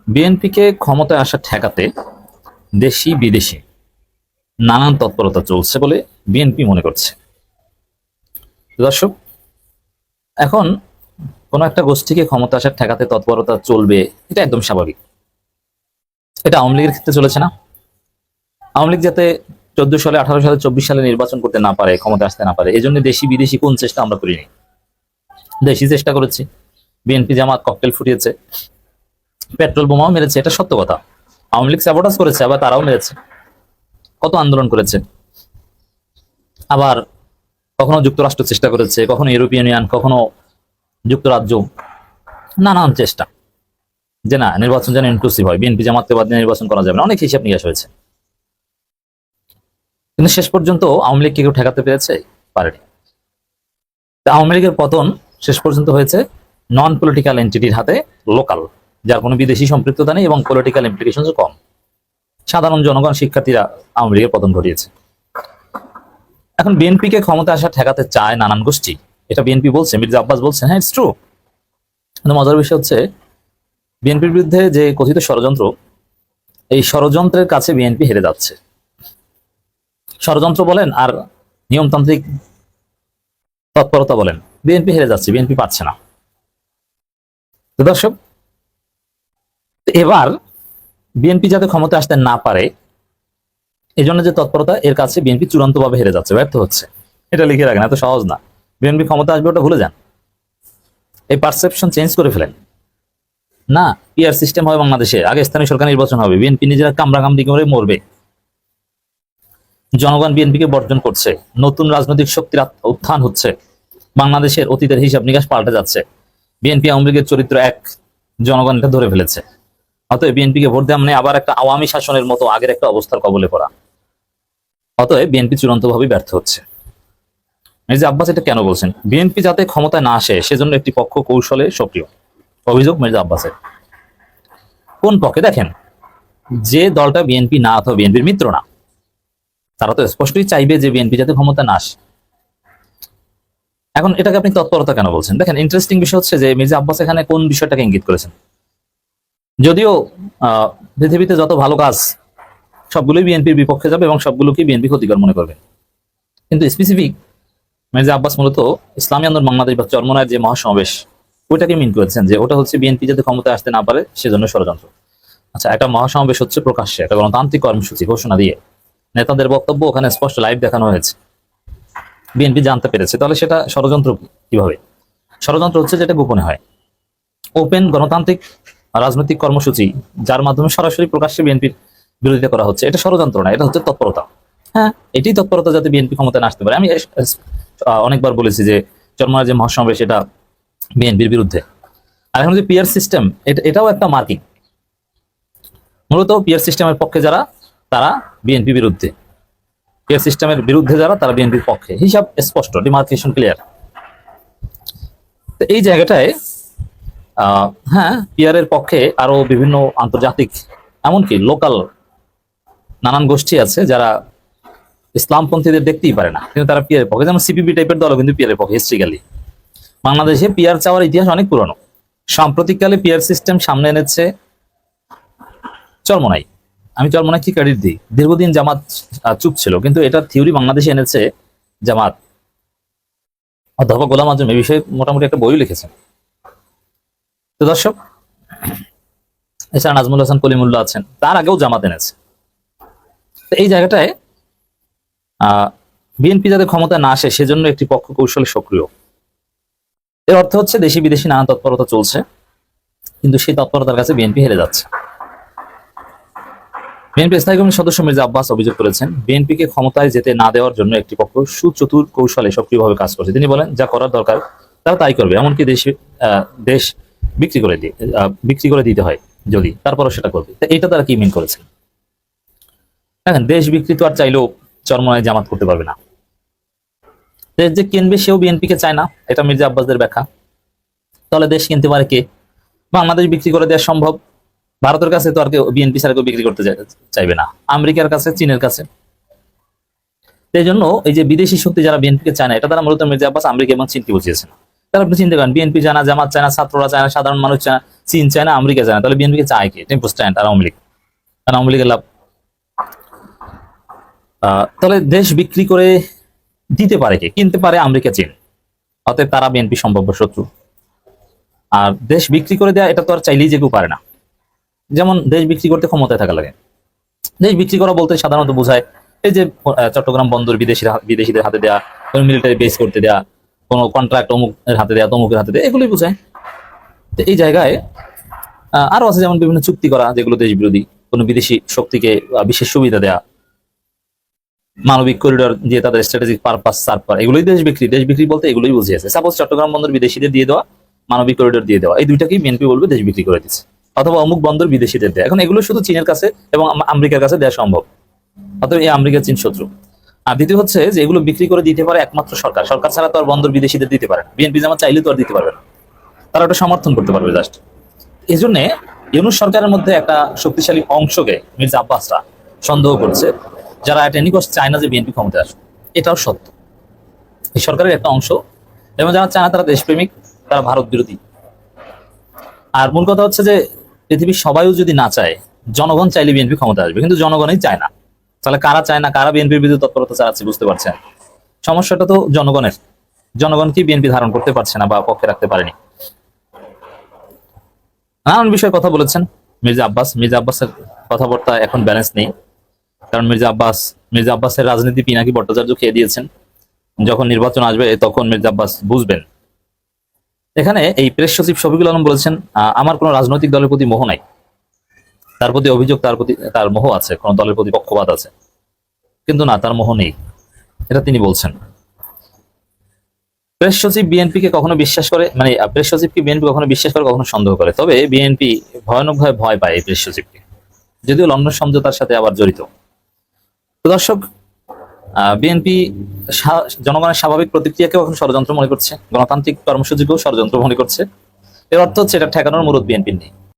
বিএনপিকে ক্ষমতায় আসা ঠেকাতে দেশি বিদেশি নানান তৎপরতা চলছে বলে বিএনপি মনে করছে। দর্শক, এখন কোন একটা গোষ্ঠীকে ক্ষমতা আসার ঠেকাতে তৎপরতা চলবে, এটা একদম স্বাভাবিক। এটা আওয়ামী লীগের ক্ষেত্রে চলেছে না? আওয়ামী লীগ যাতে 14 সালে, 18 সালে, 24 সালে নির্বাচন করতে না পারে, ক্ষমতা আসতে না পারে, এই জন্য দেশি বিদেশি কোন চেষ্টা আমরা করিনি? দেশি চেষ্টা করেছি। বিএনপি জামাত ককটেল ফুটিয়েছে, পেট্রোল বোমাও মেরেছে, এটা সত্য কথা। আওয়ামী লীগ স্যাবোটাজ করেছে, আবার তারাও মেরেছে, কত আন্দোলন করেছে। আবার কখনো যুক্তরাষ্ট্র চেষ্টা করেছে, কখনো ইউরোপিয়ান ইউনিয়ন, কখনো যুক্তরাজ্য, নানান চেষ্টা যে না, নির্বাচন যেন ইনক্লুসিভ হয়, বিএনপি জামাতকে বাদ দিয়ে নির্বাচন করা যাবে না, অনেক হিসাব নিকাশ হয়েছে। কিন্তু শেষ পর্যন্ত আওয়ামী লীগকে কেউ ঠেকাতে পেরেছে? পারেনি। আওয়ামী লীগের পতন শেষ পর্যন্ত হয়েছে নন পলিটিক্যাল এন্টিটির হাতে, লোকাল, যার কোনো বিদেশি সম্পৃক্ততা নেই এবং পলিটিক্যাল ইমপ্লিকেশন কম। সাধারণ জনগণ, শিক্ষার্থীরা আওয়ামী লীগের পতন ঘটিয়েছে। এখন বিএনপিকে ক্ষমতা আসা ঠেকাতে চায় নানান গোষ্ঠী, এটা বিএনপি বলছে, মির্জা আব্বাস বলছেন, হ্যাঁ ইটস ট্রু। কিন্তু মজার বিষয় হচ্ছে বিএনপির বিরুদ্ধে যে কথিত ষড়যন্ত্র, এই ষড়যন্ত্রের কাছে বিএনপি হেরে যাচ্ছে। ষড়যন্ত্র বলেন আর নিয়মতান্ত্রিক তৎপরতা বলেন, বিএনপি হেরে যাচ্ছে, বিএনপি পাচ্ছে না। তো দর্শক, এবার বিএনপি যাতে ক্ষমতা আসতে না পারে, এই জন্য যে তৎপরতা, এর কাছে বিএনপি চূড়ান্তভাবে হেরে যাচ্ছে, ব্যর্থ হচ্ছে। এটা লিখে রাখেন, এত সহজ না। বিএনপি ক্ষমতা আসবে ওটা ভুলে যান, এই পারসেপশন চেঞ্জ করে ফেলেন। না, পিআর সিস্টেম হবে বাংলাদেশে, আগে স্থানীয় সরকার নির্বাচন হবে, বিএনপি নিজেরা কামড়াকামড়ি করে মরবে। জনগণ বিএনপিকে বর্জন করছে, নতুন রাজনৈতিক শক্তির উত্থান হচ্ছে, বাংলাদেশের অতীতের হিসাব নিকাশ পাল্টে যাচ্ছে। বিএনপি আওয়ামী লীগের চরিত্র এক, জনগণ এটা ধরে ফেলেছে। অতএব বিএনপিকে ভোট দেওয়া মানে আবার একটা আওয়ামী শাসনের মতো আগের একটা অবস্থার কবলে পড়া। অতএব বিএনপি চূড়ান্তভাবে ব্যর্থ হচ্ছে। মির্জা আব্বাস এটা কেন বলছেন? বিএনপি যাতে ক্ষমতায় না আসে সেজন্য একটি পক্ষ কৌশলে সক্রিয়, অভিযোগ মির্জা আব্বাসের। কোন পক্ষে? দেখেন, যে দলটা বিএনপি না অথবা বিএনপির মিত্র না, তারা তো স্পষ্টই চাইবে যে বিএনপি যাতে ক্ষমতা না আসে। এখন এটাকে আপনি তৎপরতা কেন বলছেন? দেখেন, ইন্টারেস্টিং বিষয় হচ্ছে যে মির্জা আব্বাস এখানে কোন বিষয়টাকে ইঙ্গিত করেছেন। যদিও পৃথিবীতে যত ভালো কাজ সবগুলোই বিএনপির বিপক্ষে যাবে এবং সবগুলোকে বিএনপি ক্ষতিকর মনে করবে, কিন্তু স্পেসিফিক মির্জা আব্বাস মূলত ইসলামী আন্দোলন বাংলাদেশ বা চরমনায়ের যে মহাসমাবেশ, ওইটাকে মিন করেছেন যে ওটা হচ্ছে বিএনপি যাতে ক্ষমতায় আসতে না পারে সেজন্য ষড়যন্ত্র। আচ্ছা, একটা মহাসমাবেশ হচ্ছে প্রকাশ্যে, একটা গণতান্ত্রিক কর্মসূচি ঘোষণা দিয়ে নেতাদের বক্তব্য ওখানে স্পষ্ট লাইভ দেখানো হয়েছে, বিএনপি জানতে পেরেছে, তাহলে সেটা ষড়যন্ত্র কিভাবে? ষড়যন্ত্র হচ্ছে যেটা গোপনে হয়। ওপেন গণতান্ত্রিক রাজনৈতিক কর্মসূচি যার মাধ্যমে সরাসরি প্রকাশ্যে বিএনপির বিরোধিতা করা হচ্ছে, এটা ষড়যন্ত্র না, এটা হচ্ছে তৎপরতা। হ্যাঁ, এটাই তৎপরতা যাতে বিএনপি ক্ষমতায় না আসতে পারে। আমি অনেকবার বলেছি যে চরমনার যে মহাসমাবেশ এটা বিএনপির বিরুদ্ধে। আর এখন যে পিআর সিস্টেম, এটাও একটা মার্কিং। মূলত পিআর সিস্টেমের পক্ষে যারা, তারা বিএনপি বিরুদ্ধে, পিআর সিস্টেমের বিরুদ্ধে যারা, তারা বিএনপির পক্ষে, হিসাব স্পষ্ট, ডিমার্কেশন ক্লিয়ার। তো এই জায়গাটায় হ্যাঁ, পিআর এর পক্ষে আরো বিভিন্ন আন্তর্জাতিক, এমনকি লোকাল নানান গোষ্ঠী আছে যারা ইসলামপন্থীদের দেখতেই পারে না, কিন্তু তারা পিআর এর পক্ষে। যেমন সিপিবি টাইপের দলও কিন্তু পিআর এর পক্ষে। হিস্ট্রিক্যালি বাংলাদেশে পিআর চাওয়ার ইতিহাস অনেক পুরনো। সাম্প্রতিককালে পিআর সিস্টেম সামনে এনেছে চরমনাই। আমি চরমনাই কি ক্রেডিট দিই, দীর্ঘদিন জামাত চুপ ছিল, কিন্তু এটার থিওরি বাংলাদেশে এনেছে জামাত। অধ্যাপক গোলাম আজম এই বিষয়ে মোটামুটি একটা বই লিখেছেন। তো দর্শক, এছাড়া নাজমুল হাসান কলিমুল্লাহ আছেন, তার আগেও জামাত এনেছে। তো এই জায়গাটায় বিএনপি যাতে ক্ষমতা না আসে সেজন্য একটি পক্ষ কৌশলে সক্রিয়, এর অর্থ হচ্ছে দেশি বিদেশি নানা তৎপরতা চলছে, কিন্তু সেই তৎপরতার কাছে বিএনপি হেরে যাচ্ছে। বিএনপি স্থায়ী কমিটির সদস্য মির্জা আব্বাস অভিযোগ করেছেন, বিএনপিকে ক্ষমতায় যেতে না দেওয়ার জন্য একটি পক্ষ সুচতুর কৌশলে সক্রিয়ভাবে কাজ করছে। তিনি বলেন, যা করার দরকার তারা তাই করবে, এমনকি দেশ বিক্রি করে দিতে হয় যদি, তারপরও সেটা করবে। এইটা তারা কি মিন করেছেন? দেখেন, দেশ বিক্রি তো আর চাইলেও চরমনায় জামাত করতে পারবে না। দেশ যে কিনবে সেও বিএনপিকে চায় না, এটা মির্জা আব্বাসদের ব্যাখ্যা। তাহলে দেশ কিনতে পারে কে? বাংলাদেশ বিক্রি করে দেওয়া সম্ভব। ভারতের কাছে তো আর কেউ বিএনপি ছাড়া কেউ বিক্রি করতে চাইবে না, আমেরিকার কাছে, চীনের কাছে। এই জন্য এই যে বিদেশি শক্তি যারা বিএনপিকে চায় না, এটা তারা মূলত মির্জা আব্বাস আমেরিকা এবং চীনকে বুঝিয়েছেন। তাহলে আপনি চিন্তা করেন, বিএনপি চায় না, জামাত চায় না, ছাত্ররা চায় না, সাধারণ মানুষ চায় না, চীন চায় না, আমেরিকা চায় না, তাহলে বিএনপিকে চায় কে? টেম্পো স্ট্যান্ড আর আওয়ামী লীগ। কারণ আওয়ামী লীগের লাভ। তাহলে দেশ বিক্রি করে দিতে পারে কে? কিনতে পারে আমেরিকা, চীন। অতএব তারা বিএনপি সম্ভাব্য শত্রু। আর দেশ বিক্রি করে দেয়া এটা তো আর চাইলেই যে কেউ পারে না। যেমন দেশ বিক্রি করতে ক্ষমতায় থাকা লাগে। দেশ বিক্রি করা বলতে সাধারণত বোঝায় এই যে চট্টগ্রাম বন্দর বিদেশিদের হাতে দেয়া, কোনো মিলিটারি বেস করতে দেয়া, কোনো কন্ট্রাক্ট অমুকের হাতে দেয়া, তমুকের হাতে দেয়া, এগুলোই বোঝায়। তো এই জায়গায় আরো আছে যেমন বিভিন্ন চুক্তি করা, যেগুলো দেশ বিরোধী, কোনো বিদেশি শক্তিকে বিশেষ সুবিধা দেয়া, মানবিক করিডোর দিয়ে তাদের স্ট্র্যাটেজিক পারপাস সার্ভ করা, এগুলোই দেশ বিক্রি। দেশ বিক্রি বলতে এগুলোই বুঝিয়েছে। সাপোজ চট্টগ্রাম বন্দর বিদেশিদের দিয়ে দেওয়া, মানবিক করিডোর দিয়ে দেওয়া, এই দুইটাকেই বিএনপি বলবে দেশ বিক্রি করে দিচ্ছে। অথবা অমুক বন্দর বিদেশিদের দেয়। এখন এগুলো শুধু চীনের কাছে এবং আমেরিকার কাছে দেওয়া সম্ভব। অতএব এই আমেরিকা চীন শত্রু। আর দ্বিতীয় হচ্ছে যে এগুলো বিক্রি করে দিতে পারে একমাত্র সরকার। সরকার ছাড়া তো আর বন্দর বিদেশিদের দিতে পারে না। বিএনপি জামাত চাইলে তো আর দিতে পারবে না, তারা ওটা সমর্থন করতে পারবে জাস্ট। এই জন্য ইউনূস সরকারের মধ্যে একটা শক্তিশালী অংশকে মির্জা আব্বাসরা সন্দেহ করছে, যারা এট এনি কস্ট চায় না যে বিএনপি ক্ষমতায় আসুক। এটাও সত্য, এই সরকারের একটা অংশ। এবং যারা চায় না তারা দেশপ্রেমিক, তারা ভারত বিরোধী। আর মূল কথা হচ্ছে যে পৃথিবীর সবাইও যদি না চায়, জনগণ চাইলে বিএনপি ক্ষমতা আসবে, কিন্তু জনগণই চায় না। তাহলে কারা চায় না, কারা বিএনপির বিরুদ্ধে তৎপরতা চালাচ্ছে বুঝতে পারছেন? সমস্যাটা তো জনগণের। জনগণকে বিএনপি ধারণ করতে পারছে না বা পক্ষে রাখতে পারেনি। নানান বিষয়ে কথা বলেছেন মির্জা আব্বাস। মির্জা আব্বাসের কথাবার্তা এখন ব্যালেন্স নেই, কারণ মির্জা আব্বাসের রাজনীতি পিনাকি ভট্টাচার্য খেয়ে দিয়েছেন। যখন নির্বাচন আসবে তখন মির্জা আব্বাস বুঝবেন। এখানে এই প্রেস সচিব শফিকুল আলম বলেছেন, আমার কোনো রাজনৈতিক দলের প্রতি মোহ নাই। তার প্রতি অভিযোগ, তার মোহ আছে, কোন দলের প্রতি পক্ষপাত আছে, কিন্তু না, তার মোহ নেই, এটা তিনি বলছেন। প্রেস সচিব বিএনপিকে কখনো বিশ্বাস করে, মানে প্রেস সচিবকে বিএনপি কখনো বিশ্বাস করে, কখনো সন্দেহ করে। তবে বিএনপি ভয়ানকভাবে ভয় পায় এই প্রেস সচিবকে, যদিও লন্ডন সমঝোতার সাথে আবার জড়িত। তো দর্শক, বিএনপি জনগণের স্বাভাবিক প্রতিক্রিয়াকেও এখন ষড়যন্ত্র মনে করছে, গণতান্ত্রিক কর্মসূচিকেও ষড়যন্ত্র মনে করছে। এর অর্থ হচ্ছে এটা ঠেকানোর মুরুদ বিএনপির নেই।